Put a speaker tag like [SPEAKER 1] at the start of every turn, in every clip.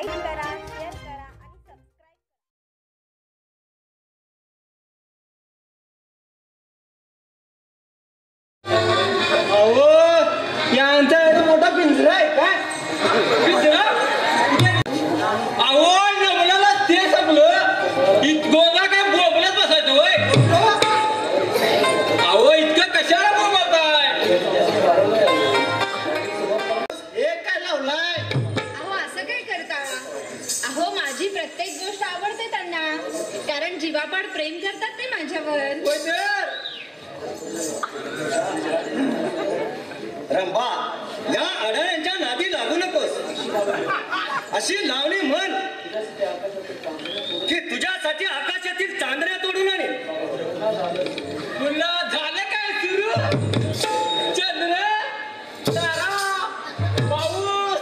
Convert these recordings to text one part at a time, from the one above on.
[SPEAKER 1] Like करा, share करा आणि सबस्क्राईब
[SPEAKER 2] करा. अहो यांचा एवढा मोठा पिंजरा आहे काय? पिंजरा अहो नवल्याला ते सगळं गोदा काय बोबलत बसायचं होय. अहो इतकं कशाला बोलताय? हे काय लावलाय?
[SPEAKER 3] अहो असं काय करता? अहो माझी प्रत्येक गोष्ट आवडते त्यांना, कारण जीवापाड प्रेम करतात ते माझ्यावर.
[SPEAKER 2] रंभा या अडाण्यांच्या नादी लागू नकोस. अशी लावणी म्हण की तुझ्यासाठी आकाशातील चांदण्या तोडून आणे. तुला झालं काय सुरू? चंद्र तारा पाऊस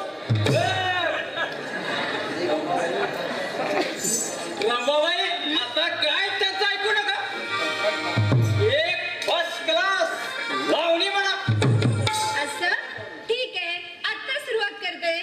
[SPEAKER 2] रंभाबाई आता काय त्यांचं ऐकू नका. एक फर्स्ट क्लास लावणी म्हणा.
[SPEAKER 3] असं ठीक आहे, आता सुरुवात करते.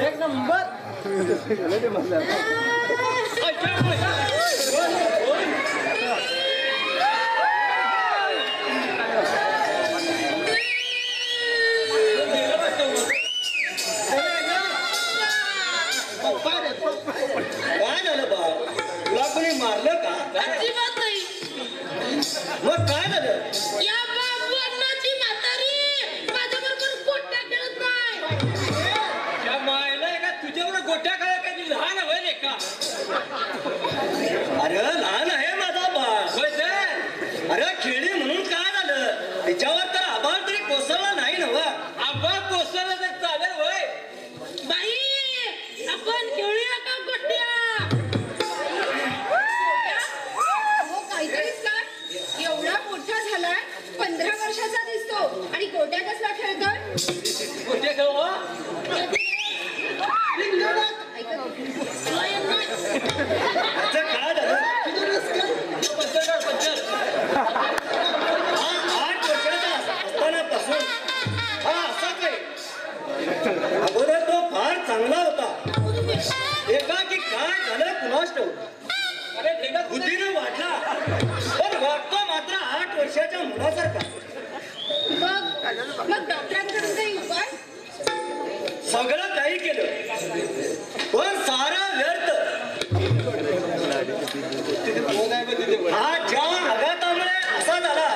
[SPEAKER 2] एक नंबर. काय झालं बा? तुला कोणी मारलं का?
[SPEAKER 4] अजिबात नाही.
[SPEAKER 2] मग काय झालं?
[SPEAKER 4] या बाबांची म्हातारी माझ्याबरोबर गोट्या खेळत नाही.
[SPEAKER 2] त्या मायला का तुझ्यावर गोट्या खेळत का? लहान आहे का? अरे लहान आहे माझा बा. अरे
[SPEAKER 3] हो काहीतरीच काय एवढा मोठा झालाय 15 वर्षाचा दिसतो आणि गोट्या कसला खेळतोय
[SPEAKER 2] कुठे खेळ हो?
[SPEAKER 5] त्याचं काय झालं?
[SPEAKER 2] पद्धत
[SPEAKER 5] हा 8 वर्षाचा असतानापासून हा असाच आहे. अगोदर तो फार चांगला होता. एकाकी काय झालं कुणास ठाऊक.
[SPEAKER 2] अरे ठीक आहे
[SPEAKER 5] बुद्धीनं वाढला पण वागतो मात्र 8 वर्षाच्या मुलासारखा.
[SPEAKER 3] मग डॉक्टरांकडून काही उपाय
[SPEAKER 5] सगळं काही केलं पण सारा व्यर्थ. हा ज्या आघातामुळे असा झाला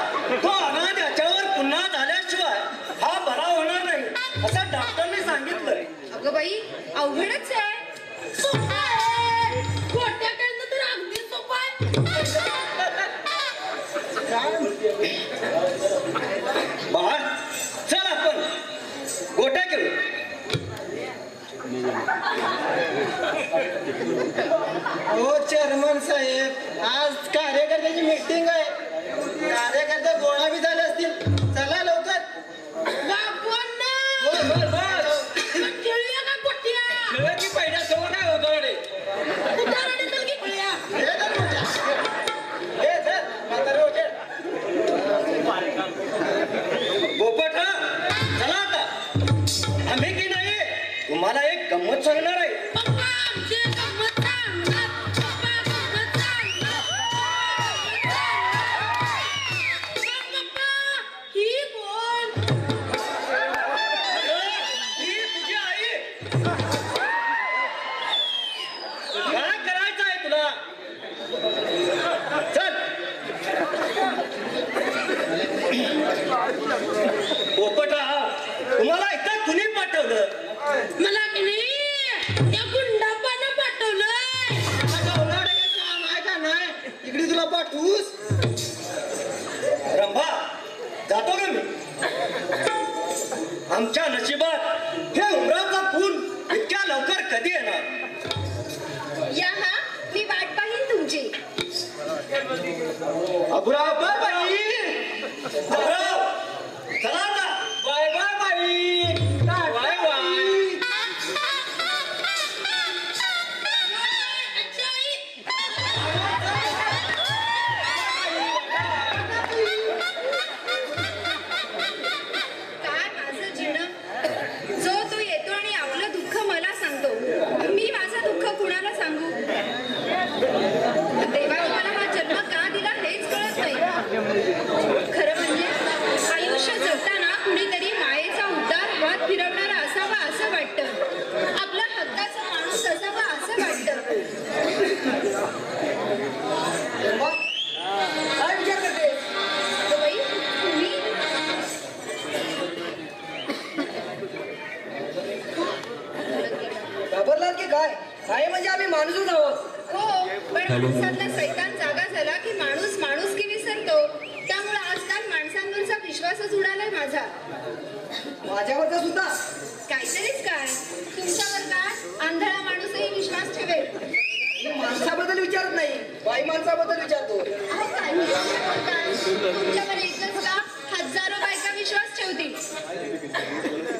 [SPEAKER 5] तो आघात याच्यावर पुन्हा झाल्याशिवाय हा बरा होणार नाही असं डॉक्टरने सांगितलंय.
[SPEAKER 3] अगं बाई अवघडच आहे
[SPEAKER 4] सोपं आहे. गोट्या खेळणं तर अगदी सोपं आहे.
[SPEAKER 5] बाळ चल आपण गोट्या खेळू.
[SPEAKER 2] हो चेअरमन साहेब आज कार्यकर्त्याची मीटिंग आहे. कार्यकर्ते गोळा बी झाले असतील. चला लवकर.
[SPEAKER 4] बाबांना
[SPEAKER 2] बर बर बर
[SPEAKER 4] मग खेळूया का गोट्या?
[SPEAKER 2] खेळ की पहिल्या सवय काय होतं रे
[SPEAKER 4] कुठं रडतं की खेळूया?
[SPEAKER 2] हे धर मोठ्या. हे धर, म्हातारे होते.
[SPEAKER 5] पोपट चला आता. आम्ही की नाही तुम्हाला एक गंमत सांगणार आहे.
[SPEAKER 4] पप्पा आमची गंमत सांगा. पप्पा गंमत सांगा. पप्पा ही कोण?
[SPEAKER 5] ही तुझी आई. काय करायचं आहे तुला? चल. पोपट तुम्हाला इथं कुणी पाठवलं?
[SPEAKER 4] मला की नाही त्या गुंडापानं पाठवलंय.
[SPEAKER 2] काम आहे का नाही इकडे तुला पाठवूस.
[SPEAKER 5] रंभा जातो का मी? आमच्या नशिबात हे उमराचा फूल इतक्या लवकर कधी येणार?
[SPEAKER 3] या हा मी वाट पाहीन तुमची.
[SPEAKER 5] अबुराव बाई अबुराव चला आता.
[SPEAKER 2] बाय बाय बाई. Bye bye.
[SPEAKER 4] अच्छा आई.
[SPEAKER 3] काय माझं जीणं जो तो येतो आणि आपलं दुःख मला सांगतो. मी माझं दुःख कुणाला सांगू. देवाने मला हा जन्म का दिला हेच कळत नाही. खरं म्हणजे आयुष्य जगताना कुणीतरी मायेचा उद्धार हात फिरवणारा असावा असं वाटतं. आपला हक्काचा माणूस असावा असं वाटतं.
[SPEAKER 2] काय विचार करते?
[SPEAKER 3] अगं बाई तुम्ही
[SPEAKER 2] घाबरलात की काय? काय म्हणजे आम्ही माणूसच आहोत.
[SPEAKER 3] हो पण माणसातला सैतान जागा झाला की माणूस माणुसकी विसरतो. त्यामुळे आजकाल माणसांवरचा विश्वासच उडालाय माझा.
[SPEAKER 2] माझ्यावरचा सुद्धा
[SPEAKER 3] काहीतरीच काय तुमच्यावर काय आंधळा माणूसही विश्वास ठेवेल.
[SPEAKER 2] मी माणसाबद्दल विचारत नाही बाई माणसाबद्दल विचारतो.
[SPEAKER 3] अहो काय बोलताय? तुमच्यावर एकच का हजारो बायका विश्वास ठेवतील.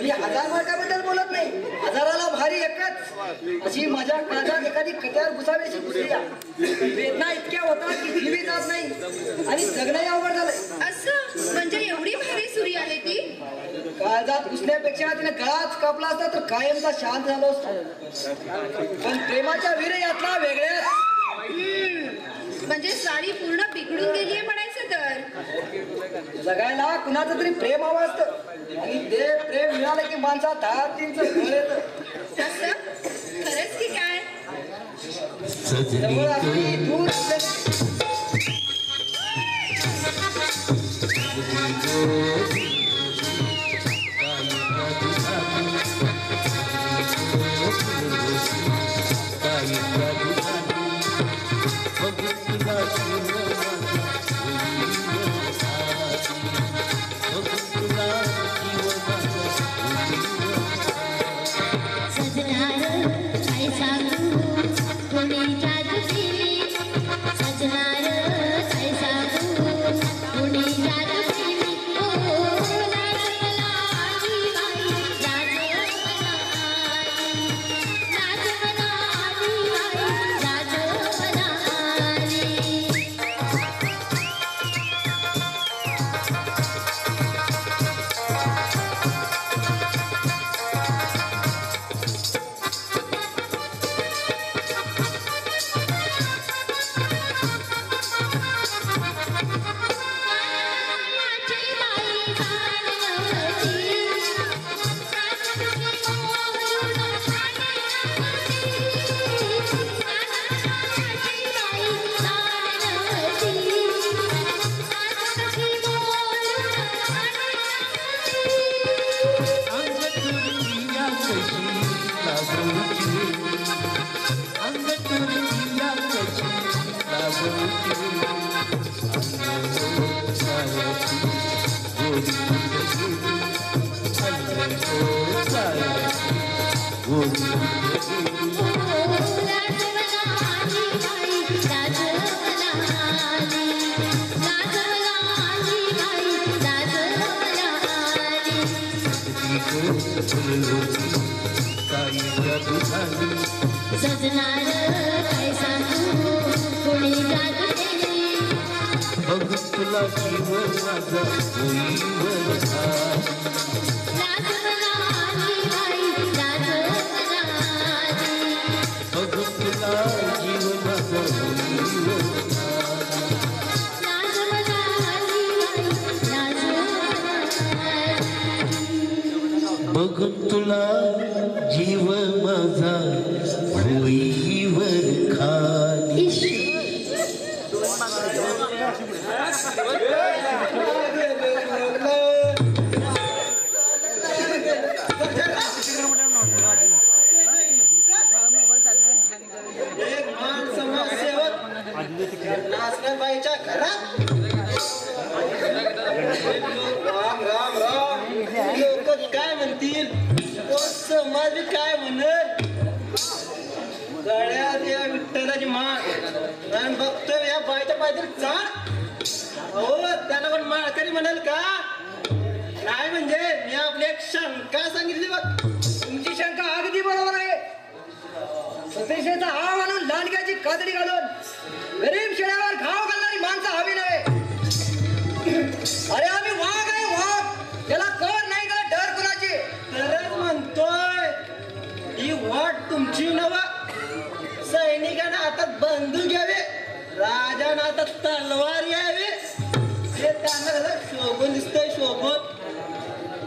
[SPEAKER 2] मी 1000 मार्काबद्दल बोलत नाही. हजाराला भारी एकच. अशी माझ्या काळजात एखादी कट्यार घुसावी अशी घुसली आहे. वेदना इतक्या होतात की जीवी जात नाही आणि जगणंही अवघड झालंय.
[SPEAKER 3] असं म्हणजे एवढी भारी सुरी आहे ती.
[SPEAKER 2] काळजात घुसण्यापेक्षा तिने गळाच कापला असता तर कायमचा शांत झालो असतो. पण प्रेमाच्या वीर यातला वेगळ्याच.
[SPEAKER 3] म्हणजे साडी पूर्ण बिघडून गेलीये म्हणायचं तर.
[SPEAKER 2] जगायला कुणाचं तरी प्रेम हवं असतं आणि ते प्रेम मिळालं की माणसात धातींचं घर येतं.
[SPEAKER 3] असं खरंच की काय?
[SPEAKER 2] जवळ असली दूर असली
[SPEAKER 6] सजनार काय सांगू कोणी
[SPEAKER 4] सजनार काय सांगू कोणी जादू केली
[SPEAKER 6] बघ तुला जीव माझा होईवर
[SPEAKER 4] लाजवला आली बाई लाजवला आली
[SPEAKER 6] बघ तुला जीव माझा होईवर
[SPEAKER 4] लाजवला आली बाई लाजवला आली
[SPEAKER 6] बघ तुला जीव माझा होईवर खाली
[SPEAKER 5] एक मान समाजसेवक नाचण्याबाईच्या घरात राम राम राम लोक काय म्हणतील तो समाज बी काय म्हणत गळ्यात या विठ्ठलाची मान आणि बघतोय या बाईच्या पायथ्याला चाल हो त्याला पण माळकरी म्हणाल का नाही म्हणजे मी आपली एक शंका सांगितली बघ
[SPEAKER 2] तुमची शंका अगदी बरोबर आहे सतीशेचा हा म्हणून लांडग्याची कातडी घालून गरीब शेळ्यावर घाव घालणारी माणसं हवी नव्हे अरे आम्ही वाघ आहे वाघ त्याला कर नाही का डर कुणाची
[SPEAKER 5] तरच म्हणतोय ही वाट तुमची नव सैनिकांना हातात बंदूक घ्यावे राजाने हातात तलवार घ्यावी हे त्यांना कसं शोभून दिसतंय शोभून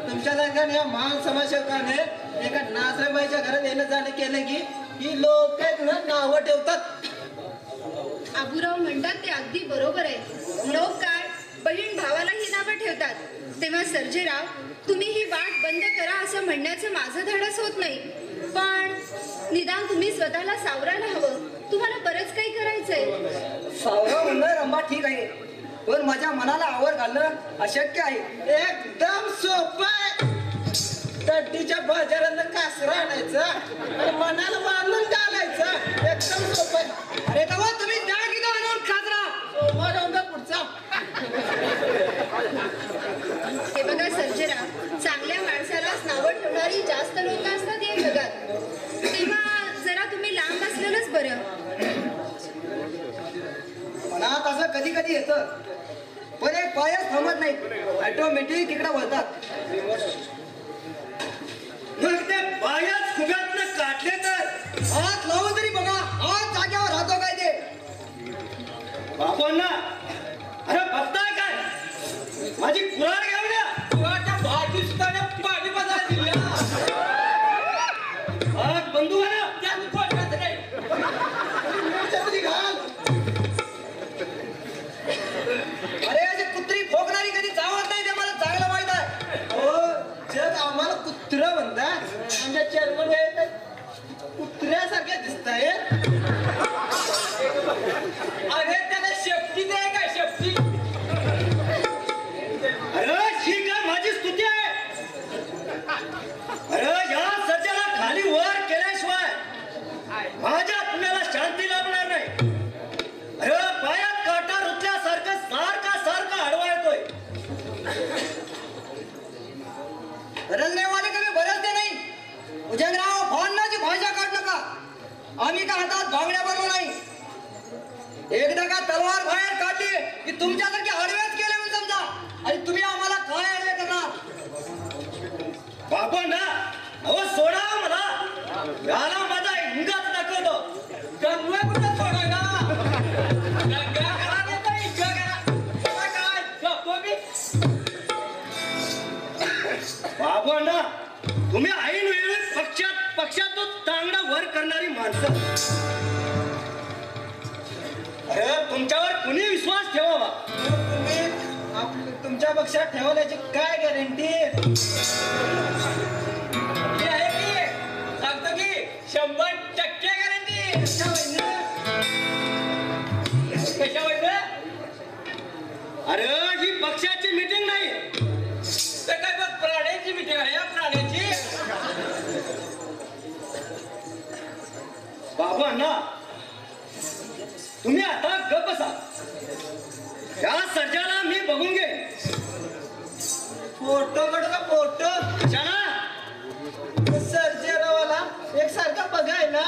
[SPEAKER 5] तुमच्या सारख्या या महान समाजसेवकाने एका नाचरेबाईच्या घरात येणं जाणं केलं की ही लोक नावं ठेवतात
[SPEAKER 3] आबूराव म्हणतात ते अगदी बरोबर आहे लोक काय बहीण भावाला ही नावं ठेवतात तेव्हा सर्जेराव तुम्ही ही वाट बंद करा असं म्हणण्याचं माझं धाडस होत नाही पण निदान तुम्ही स्वतःला सावरायला हवं तुम्हाला बरंच काही करायचंय
[SPEAKER 2] सावराव म्हणणं रंबा ठीक आहे पण माझ्या मनाला आवर घालणं अशक्य आहे
[SPEAKER 5] एकदम सोपं आहे तड्डीच्या बाजारात कासरा आणायचं आणि मनाला बांधून घालायचं एकदम सोपं आहे
[SPEAKER 2] अरे तेव्हा तुम्ही त्या किती आणून खाजरा
[SPEAKER 5] सोमवार राहून पुढचा
[SPEAKER 3] हे बघा सर्जेराव चांगल्या माणसालाच नावं ठेवणारी जास्त लोक असतात या जगात तेव्हा जरा तुम्ही लांब असलेलंच बरं
[SPEAKER 2] मनात असं कधी कधी येतं पण एक पायच थांबत नाही ऑटोमॅटिक इकडे वळतात
[SPEAKER 5] मग ते बायाच फुग्यातनं काढले तर
[SPEAKER 2] हात लावून तरी बघा हात जाग्यावर राहतो काय ते
[SPEAKER 5] बापांना अरे बघताय काय माझी कुराड घेऊन या कुराडच्या भाजी सुद्धा पाणी बदला दिल्या हात बंधू आहे ना त्यात कोणत्यात नाही त्याच्यामध्ये घाल
[SPEAKER 2] अरे अशी कुत्री फोकणारी कधी चावत नाही ते मला चांगलं माहित आहे
[SPEAKER 5] हो जग आम्हाला कुत्र म्हणतात आमच्या चर्म कुत्र्यासारख्या दिसताय अरे त्याला शेपटी दे काय शेपटी अरे ही काय माझी स्तुती आहे अरे या सज्जाला खाली वर केल्याशिवाय माझ्या पुण्याला शांती लाभणार नाही अरे पायात काटा रुतल्यासारखं सारखा आडवा येतोय
[SPEAKER 2] रजनेवाले कमी बरंच ते नाही उजनराव भांडणाची भाषा काढ नका आम्ही का हातात भांगड्या बनवू नाही एकदा का तलवार बाहेर काढली की तुमच्यासारखे आडवेच केले म्हणून समजा आणि तुम्ही आम्हाला काय आडवे करणार
[SPEAKER 5] बाबा ना अहो सोडा मला याला माझा इंगाच दाखवतो गंगवे कुठं सोडायला गंगा करा देता इंगा करा काय गप्पो मी बाबा ना तुम्ही ऐन वेळी पक्षात तांगडा वर करणारी माणसं अरे तुमच्यावर कुणी विश्वास ठेवावा तुम्ही तुमच्या पक्षात ठेवण्याची काय गॅरंटी आहे की सांगतो की 100% गॅरंटी अरे ही पक्षाची मीटिंग नाही
[SPEAKER 2] तर काय बघ प्राण्याची मीटिंग आहे या प्राण्याची.
[SPEAKER 5] बाबा अण्णा तुम्ही आता गप बसा. या सर्जाला मी बघून घे. फोटो कडे का फोटो चला सर्जेरावाला एकसारखा बघायला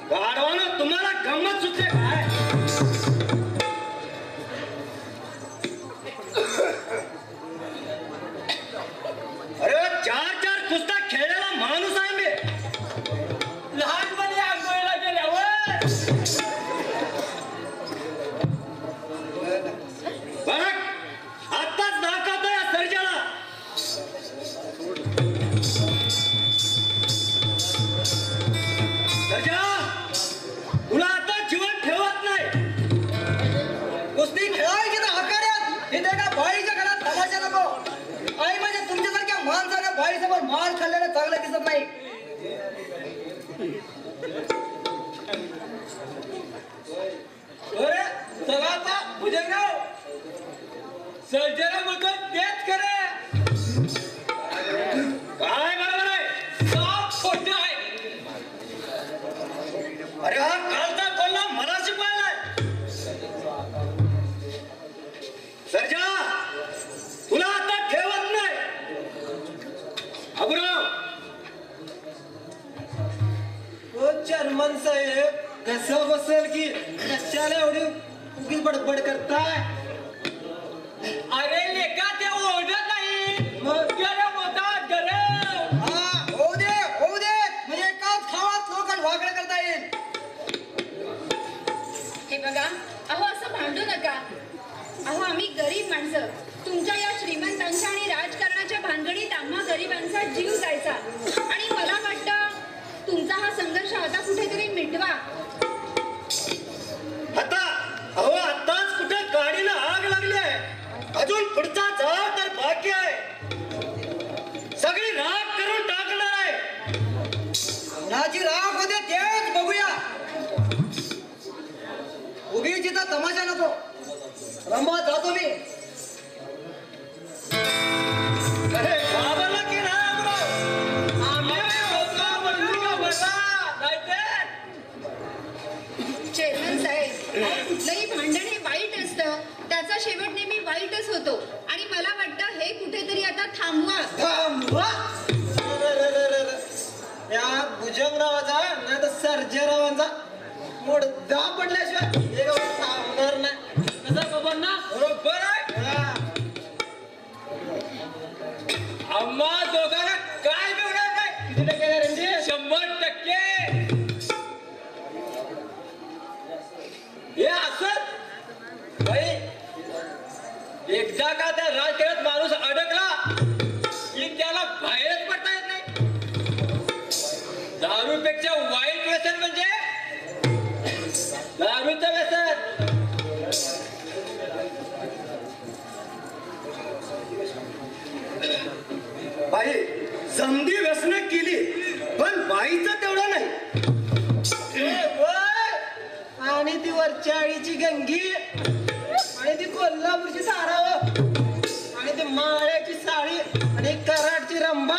[SPEAKER 5] गाढवानं तुम्हाला गंमत सुचते काय. अरे 4 कुस्त्या खेळलेला माणूस आहे मी.
[SPEAKER 2] लहानपणी आंघोळीला गेल्यावर
[SPEAKER 5] बघ आत्ताच दाखवतो या सर्जाला. सर्जा तुला आता जीवन ठेवत नाही. कुस्ती खेळायची ना आकारात इथे का बाईच्या घरात तमाशा नको. आई म्हणजे तुमच्यासारख्या माणसाच्या बाईसमोर माल खाल्लेला चांगलं दिसत नाही.
[SPEAKER 2] अरे चला आता भुजंगराव सर्जरा म्हणतो तेच खरं.
[SPEAKER 5] काय बरोबर आहे.
[SPEAKER 2] साफ खोटं आहे.
[SPEAKER 5] अरे हा कालचा कोल्हा मला शिकवायलाय. सर्जा तुला आता ठेवत नाही. अबराव हो चर्मन साहेब कसं बसेल की कशाला एवढी उगी बडबड करताय.
[SPEAKER 2] अरे लेका ते ओढत नाही
[SPEAKER 5] मग?
[SPEAKER 2] गरम होतात गरम.
[SPEAKER 5] होऊ दे म्हणजे एकाच खावात लोकांना वागणं करता येईल.
[SPEAKER 3] हे बघा अहो असं भांडू नका. अहो आम्ही गरीब माणसं तुमच्या या श्रीमंतांच्या आणि राजकारणाच्या भानगडीत आम्हा गरिबांचा जीव जायचा. आणि मला वाटतं तुमचा हा संघर्ष आता कुठेतरी मिटवा.
[SPEAKER 5] आताच कुठे गाडीला आग लागली आहे. अजून पुढचा जाळ तर बाकी आहे. सगळी राख करून टाकणार आहे. कुणाची राख होते तेच बघूया. उगीच इथं तमाशा नको. रंबा जातो मी. अरे घाबरला की नाही
[SPEAKER 2] आम्ही होतो म्हणून का बसा नाही तर.
[SPEAKER 3] चेअरमन साहेब अहो, कुठलंही भांडण हे वाईट असतं. त्याचा शेवट नेहमी वाईटच होतो. आणि मला वाटतं हे कुठेतरी आता थांबवा.
[SPEAKER 5] या भुजंगरावाचा नाही तर सर्जेरावांचा मुडदा पडल्याशिवाय हे गाव थांबणार नाही.
[SPEAKER 2] कसं बाबांना बरोबर आहे. आम्हा दोघांना काय मिळणार नाही.
[SPEAKER 5] किती टक्के गॅरंटी?
[SPEAKER 2] 100%. हे असत भाई एकदा का त्या राजकारणात माणूस अडकला की त्याला बाहेरच पडता येत नाही. दारूपेक्षा वाईट व्यसन म्हणजे दारूचं व्यसन.
[SPEAKER 5] बाई समधी व्यसन केली पण बाईचं तेवढं नाही. आणि ती वरच्या आळीची गंगी आणि ती कोल्हापूरची साराव आणि ती माळ्याची साडी आणि कराडची रंबा.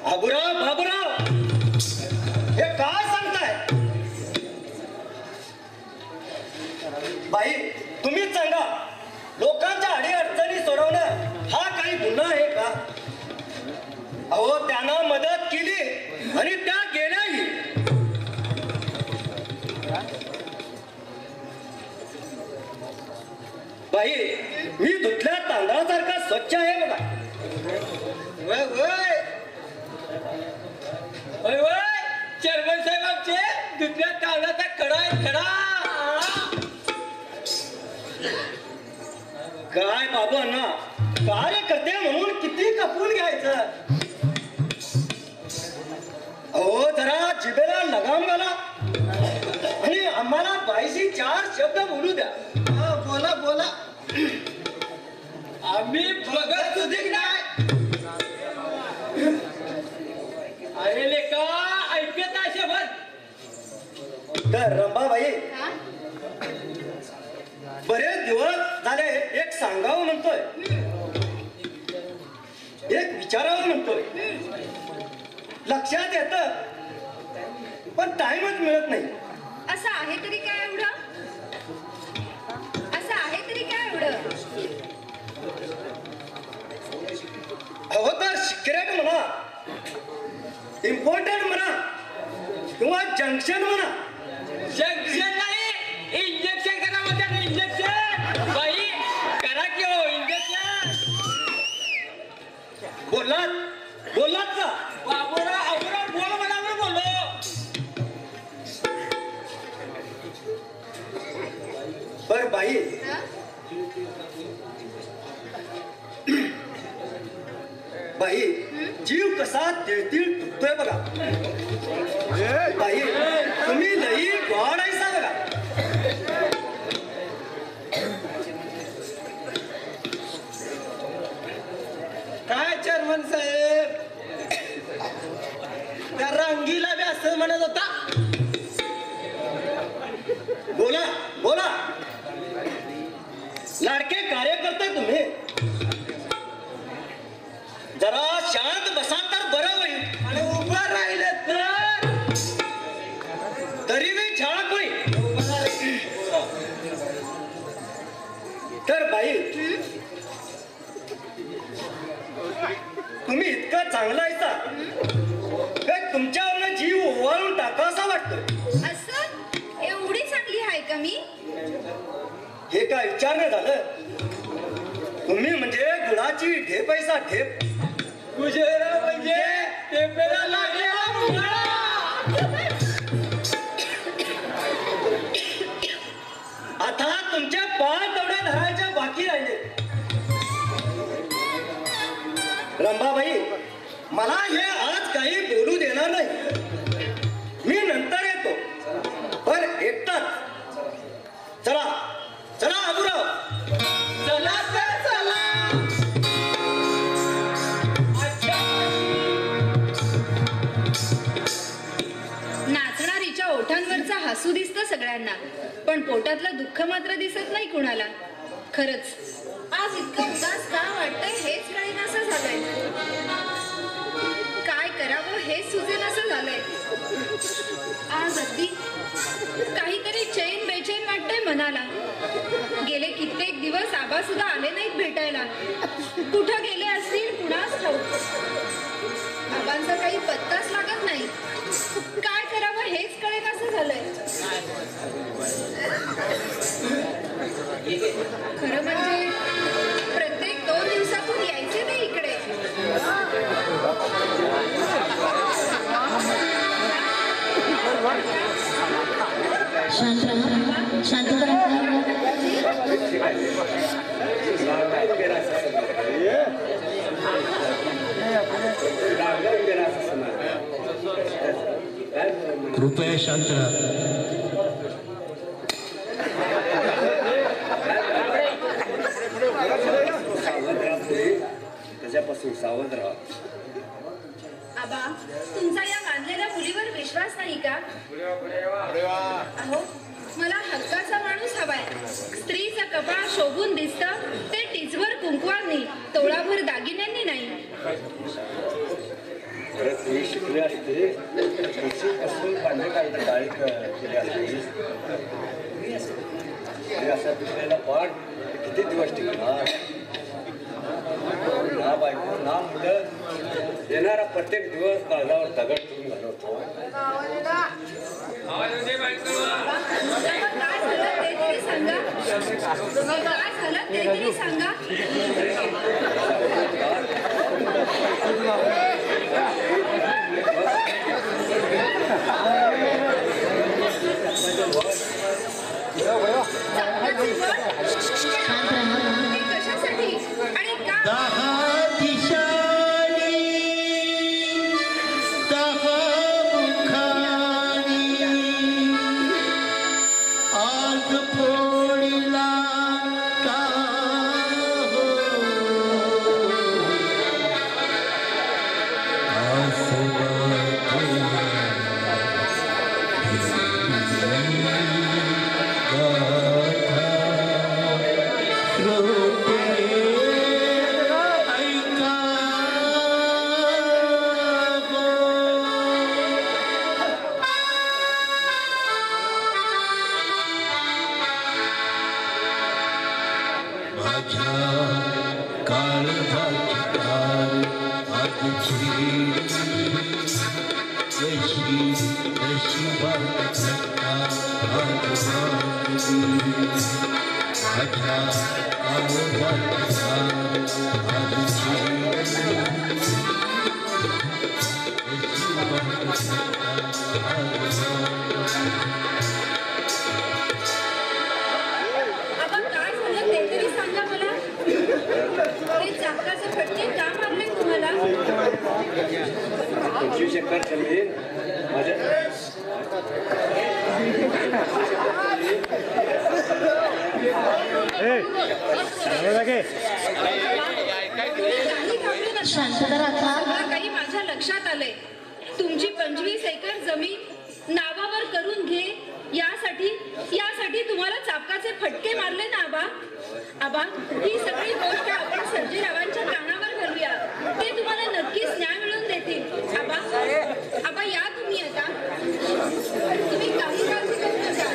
[SPEAKER 5] बाबूराव हे काय सांगताय. बाई तुम्हीच सांगा लोकांच्या अडी अडचणी सोडवणं हा काही गुन्हा आहे का. अहो त्यांना मदत केली आणि त्या गेल्याही. बाई मी धुतल्या तांदळासारखा स्वच्छ आहे बघा.
[SPEAKER 2] चेअरमन साहेब आमचे दुसऱ्या कागदाचा खडा आहे खडा.
[SPEAKER 5] काय बाबा ना कार्यकर्ते म्हणून किती कपून घ्यायचं. अहो जरा जिभेला लगाम घाला आणि आम्हाला बाईशी 4 शब्द बोलू द्या. बोला
[SPEAKER 2] आम्ही बघत सुधी नाही. अरे लेका ऐकत आहे शब्द.
[SPEAKER 5] तर रंबाबाई
[SPEAKER 3] हा?
[SPEAKER 5] कित्येक दिवस झाले एक सांगावं म्हणतोय, एक विचारावं म्हणतोय. लक्षात येत पण टाइमच मिळत नाही.
[SPEAKER 3] असं आहे तरी काय एवढं? असं आहे तरी काय एवढं?
[SPEAKER 5] हवं तर सिक्रेट म्हणा, इम्पॉर्टंट म्हणा किंवा जंक्शन म्हणा.
[SPEAKER 2] जंक्शन नाही, इंजेक्शन करा म्हणतात. इंजेक्शन बाई करा की हो इंजेक्शन.
[SPEAKER 5] बोललात का?
[SPEAKER 2] बाबूराव बोल म्हणावर बोललो.
[SPEAKER 5] बर बाई,
[SPEAKER 3] हा?
[SPEAKER 5] बाई जीव कसा तिळतिळ तुटतोय बघा. बाई तुम्ही लई गॉड आहेसा बघा. काय चेअरमन साहेब, त्या रंगीला बी असं म्हणत होता. बोला बोला, लाडके कार्यकर्ते तुम्ही, जरा शांत बसा तर बरं होईल. आणि उभं राहिले तरी मी झाड होईल. तर बाई तुम्ही इतकं चांगलं आहेसा का तुमच्यावर जीव ओवाळून टाका असं वाटतं.
[SPEAKER 3] असं एवढी चांगली आहे का मी?
[SPEAKER 5] हे काय विचारणं झालं? तुम्ही म्हणजे गुळाची ढेपायसा ढेप.
[SPEAKER 2] कुजेरा म्हणजे टेपेला लागलेला मुंगाळा.
[SPEAKER 5] आता तुमच्या पाच तेवढ्या धरायच्या बाकी राहिले. रंभाबाई मला हे आज काही बोलू देणार नाही. मी नंतर येतो पण एकटाच. चला चला बाबूराव,
[SPEAKER 2] चला तर चला.
[SPEAKER 3] नाचणारीच्या ओठांवरचा हसू दिसतं सगळ्यांना, पण पोटातलं दुःख मात्र दिसत नाही कुणाला. खरंच आज इतकं उदास का वाटतंय हेच कळेनासं झालंय. काय करावं हेच सुचेनासं झालंय. आज अगदी काहीतरी चैन बेचैन वाटतंय मनाला. गेले कित्येक दिवस आबा सुद्धा आले नाहीत भेटायला. कुठं गेले असतील कुणास ठाऊक. आबांचा काही पत्ताच लागत नाही. काय करावं हेच कळेनासं झालंय. खरं म्हणजे प्रत्येक 2 दिवसातून यायचे ते इकडे.
[SPEAKER 6] कृपया शांत राहा.
[SPEAKER 5] त्याच्यापासून सावध राहा.
[SPEAKER 3] आबा तुमचा या मानलेल्या मुलीवर विश्वास नाही का? अहो मला हक्काचा माणूस हवाय. स्त्रीचं कपाळ शोभून दिसतं ते टिचभर कुंकवानी, तोळाभर दागिन्यांनी नाही.
[SPEAKER 5] खरंच तुम्ही शिकले असते कसून भांडे काढलं डाळी केली असते. असा दुसऱ्याला पाठ किती दिवस टिकणार. ना बायको ना मुलं, येणारा प्रत्येक दिवस काळजावर दगड ठेवून घालवतो.
[SPEAKER 3] काय झालं ते तरी सांगा. काय झालं ते तरी सांगा. कशासाठी आणि का?
[SPEAKER 6] 10 दिशांनी 10 मुखांनी आग फोडला का हो. माझ्या काळजाची तार आजची कशी नशिबात घटना माझ्या काळजाची तार
[SPEAKER 3] आबा काय झालं ते तरी सांगा मला. ते चाकाचे फटके का मारले तुम्हाला?
[SPEAKER 2] 25 एकर जमीन माझ्या
[SPEAKER 3] शांतता राखा. काही माझ्या लक्षात आलंय. तुमची 25 एकर जमीन नावावर करून घे यासाठी तुम्हाला चापकाचे फटके मारले ना आबा. आबा ही सगळी गोष्ट आपण सर्जेरावांच्या कानावर घालूया. ते तुम्हाला नक्कीच न्याय मिळवून देतील. आबा या तुम्ही आता. तुम्ही काही काळजी करू नका.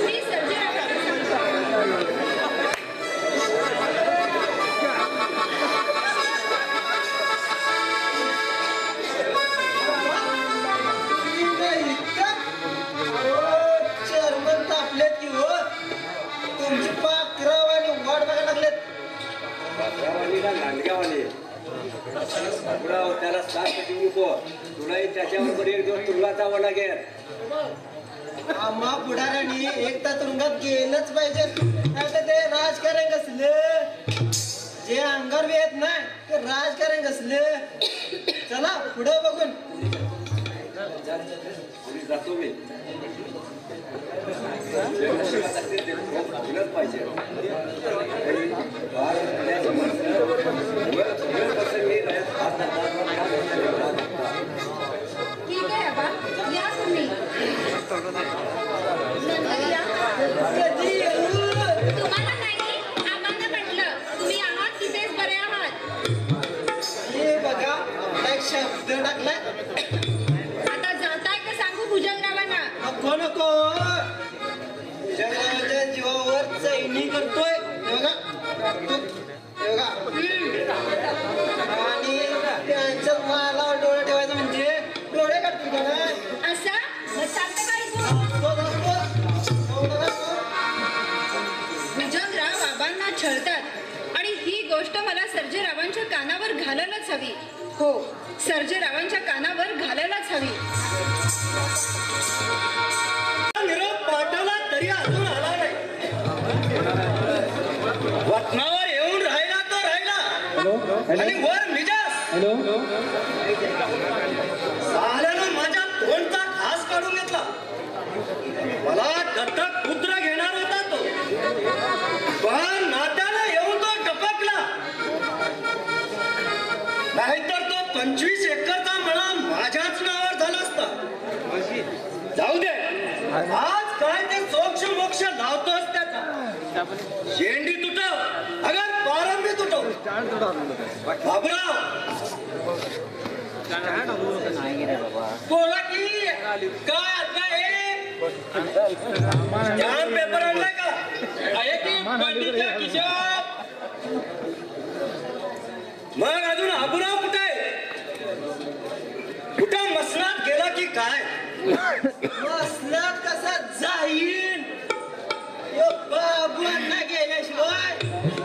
[SPEAKER 3] मी सर्जेरावांना सांगतो.
[SPEAKER 5] चेअरमन तापलेत की हो. तुमची पाखराव आणि वाट बघायला लागलेत.
[SPEAKER 2] पाखरावालीला लांडग्यावाली बाबूराव त्याला साथ देऊ नको. तुलाही त्याच्याबरोबर एक दिवस तुला जावं लागेल.
[SPEAKER 5] आम्हा पुढाऱ्यांनी एक तर तुरुंगात गेलंच पाहिजे. नाही तर ते राजकारण कसलं जे अंगावर येत नाही ते राजकारण कसलं. चला पुढे बघून
[SPEAKER 2] जातो मी. पाहिजे
[SPEAKER 3] ठीक आहे आबा या तुम्ही. नंतर या.
[SPEAKER 5] कधी येऊ?
[SPEAKER 3] तुम्हाला नाही आम्हाला म्हटलं. तुम्ही आहात तिथेच बरे आहात.
[SPEAKER 5] हे बघा आपला एक शब्द टाकलाय.
[SPEAKER 3] आता जाताय का सांगू भुजंगरावांना?
[SPEAKER 5] नको नको जगाच्या जीवावर चैनी करतोय. हे बघा हे बघा. आणि त्यांच्या मालावर डोळे ठेवायचं म्हणजे डोळे काढतील का नाही?
[SPEAKER 3] असं मग चालतं का इथून? भुजंगराव बाबांना छळतात आणि ही गोष्ट मला सर्जेरावांच्या कानावर घालायलाच हवी. हो सर्जेरावांच्या कानावर घालायलाच हवी.
[SPEAKER 5] निरोप पाठवला तरी अजून आला नाही.
[SPEAKER 2] वतनावर येऊन राहिला तो राहिला आणि वर मिजाज
[SPEAKER 5] साल्यानं माझ्या तोंडचा घास काढून घेतला. मला दत्तक पुत्र घेणार होता तो. पण नात्याला येऊन तो टपकला. नाहीतर तो 25 एकरचा मळा माझ्याच नावावर झाला असता. जाऊ दे आज काय ते सोक्ष मोक्ष लावतोच त्याचा. शेंडी तुटव अगर पारंबी तुटव. बाबूराव बोला की काय आता हे स्टॅम्प पेपर आणलाय का?
[SPEAKER 2] आहे की पंडितच्या खिशात.
[SPEAKER 5] मग अजून बाबूराव कुठे आहे? कुठं मसनात गेला की काय? मसनात कसा जाईन? बाबूंना गेल्याशिवाय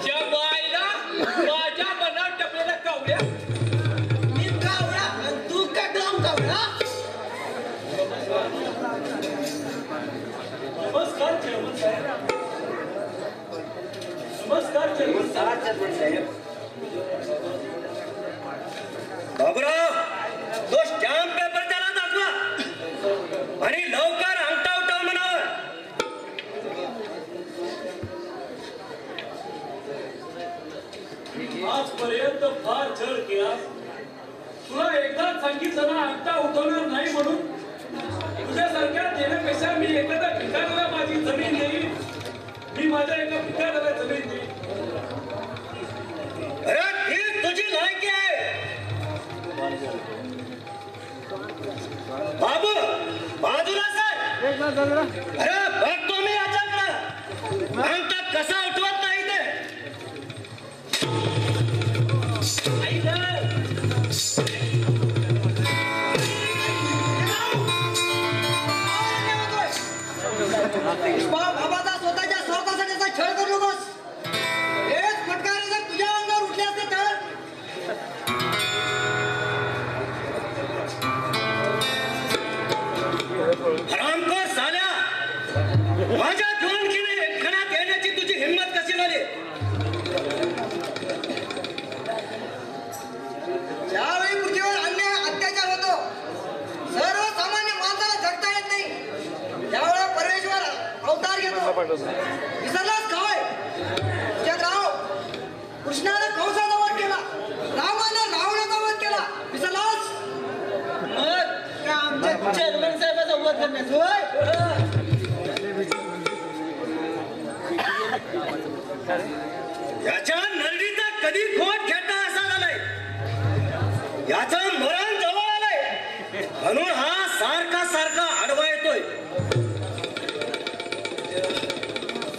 [SPEAKER 2] त्या बाईला माझ्या मनात टपलेल्या कावड्या.
[SPEAKER 5] मी कावळा आणि तू का डोम कावळा? नमस्कार चेअरमन साहेब. नमस्कार चेअरमन साहेब. बाबूराव तो स्टॅम्प पेपर त्याला दाखवा आणि लवकर अंगठा उठव म्हणावं.
[SPEAKER 7] आजपर्यंत फार छळ केला. तुला एकदा सांगितलं ना अंगठा उठवणार नाही म्हणून. तुझ्यासारख्या देण्यापेक्षा मी एखाद्या भिकाऱ्याला माझी जमीन देईल. मी माझ्या एका भिकाऱ्याला जमीन देईल.
[SPEAKER 5] अरे ही तुझी लायकी आहे. बाबू बाजूला सर. अरे बघतो मी याच्याकडं अंगठा कसा उठवत नाही ते. विसरलास काय राव कृष्णाने कंसाचा वध केला रामाने रावणाचा वध केला विसरलास मग का आमच्या चेअरमन साहेबाचा वध करण्यास होय
[SPEAKER 2] याच्या नरडीचा कधी खोट घेता असा झालाय याचं मरण जवळ आलंय म्हणून हा सारखा सारखा आडवा येतोय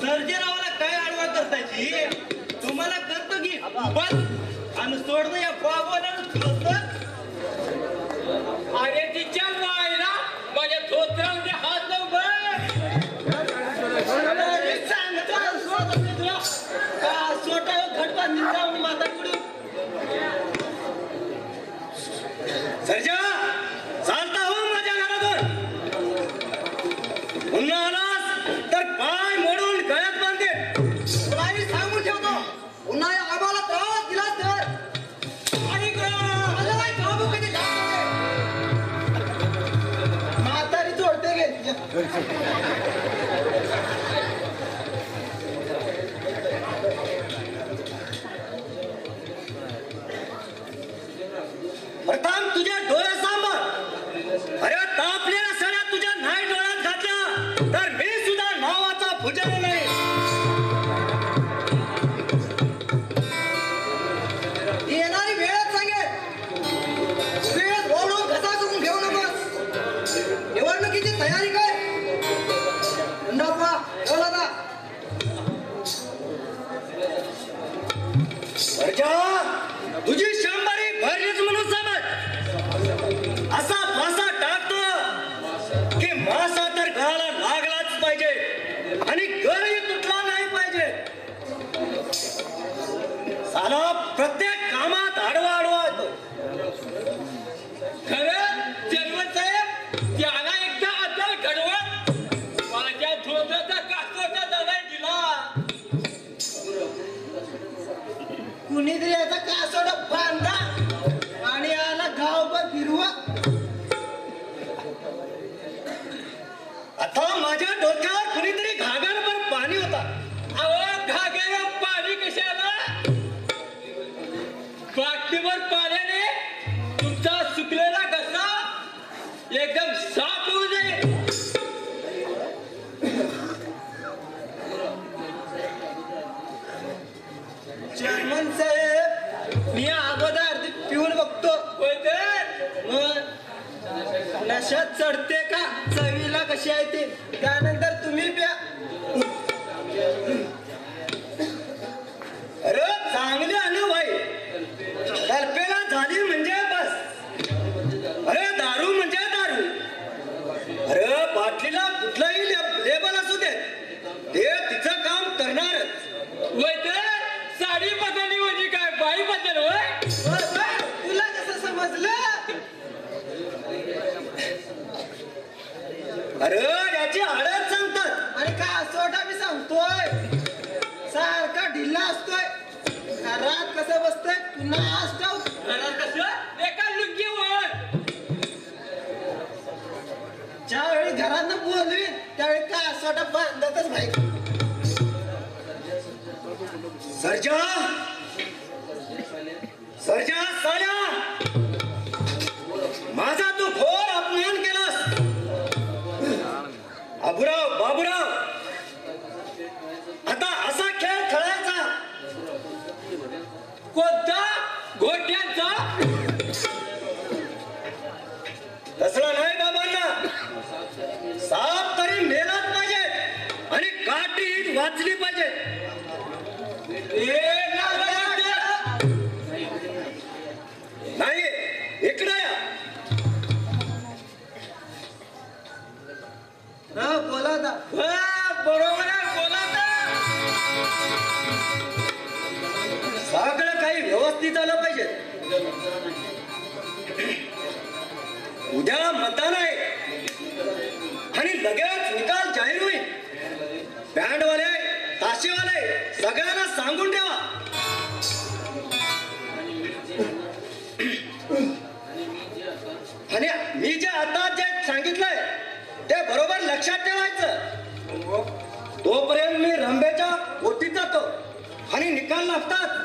[SPEAKER 5] सर्जेरावाला काय आडवा करतायची तुम्हाला करतो की बस आणि सोडतो या बाबाला
[SPEAKER 2] अरे तिच्या मायला माझ्या धोत्रामध्ये हात लावून बघ
[SPEAKER 5] छोटा घट बांधून जाऊन माताकडून
[SPEAKER 2] सर्जा चालता हो माझ्या घरातून पुन्हा आलास तर पाय मोडून गळ्यात बांधे
[SPEAKER 5] तुलाही सांगून ठेवतो पुन्हा या आम्हाला त्रास दिला तर आणि मला काय काबू कधी म्हातारी जोडते गे
[SPEAKER 2] प्रथम तुझ्या डोळ्या सांभाळ अरे तापलेल्या सड्या तुझ्या नाही डोळ्यात घातल्या तर मी सुद्धा नावाचा भुजल नाही
[SPEAKER 5] येणारी वेळच सांगेल वेळ ओढून घसा करून घेऊ नकोस निवडणुकीची तयारी काय नफा बोला ना
[SPEAKER 2] सर्जा तुझी शंभरी भरलीच म्हणून समज असा फासा टाकतो की मासा तर गळाला लागलाच पाहिजे आणि गळही तुटला नाही पाहिजे साला प्रत्येक कामात आडवा आडवा येतो खरं चेअरमन साहेब त्याला एकदा अद्दल घडवत माझ्या धोत्राचा कासोटा दगाय दिला
[SPEAKER 5] कुणीतरी याचा कासोडा बांधा आणि याला गावभर फिरवा
[SPEAKER 2] आता माझ्या डोक्यावर कुणीतरी घागरभर पाणी होता अहो घागेवर पाणी कशाला बाटलीवर पाण्याने तुमचा सुकलेला घसा एकदम साफ होऊ जाईल
[SPEAKER 5] चेअरमन साहेब मी अगोदर अर्धी पिऊन बघतो मग नशात चढते का चवीला कशी आहे ते त्यानंतर तुम्ही प्या
[SPEAKER 2] अरे चांगले आलो भाई कल्पेला झाली म्हणजे बस अरे दारू म्हणजे दारू अरे बाटलीला कुठलाही लेबल असू दे ते तिचं काम करणारच वय तर साडी बदलली म्हणजे काय बाई बदल होय
[SPEAKER 5] तुला कसं समजलं
[SPEAKER 2] अरे याची आडच सांगतात
[SPEAKER 5] आणि कासोटा मी सांगतोय सारखा ढिल्ला असतोय घरात कसं बसतोय पुन्हा असतो
[SPEAKER 2] कसं एका लुंगीवर
[SPEAKER 5] ज्यावेळी घरात बोलवीन त्यावेळी कासोटा बांधतच नाही
[SPEAKER 2] सर्जा सर्जा साल्या माझा तू घोर अपमान केलास अबुराव बाबुराव आता असा खेळ खेळायचा कोणता घोट्यांचा तसला नाही बाबांना साप तरी मेलाच पाहिजे आणि काठी वाचली पाहिजे नाही इकडे या
[SPEAKER 5] बोला दा
[SPEAKER 2] बरोबर आहे बोला सगळं काही व्यवस्थित आलं पाहिजे उद्या मतदान आहे आणि लगेच निकाल जाहीर होईल बँडवाले ताशेवाले सगळ्यांना सांगून ठेवा आणि मी जे आता जे सांगितलंय ते बरोबर लक्षात ठेवायचं तोपर्यंत
[SPEAKER 5] मागतात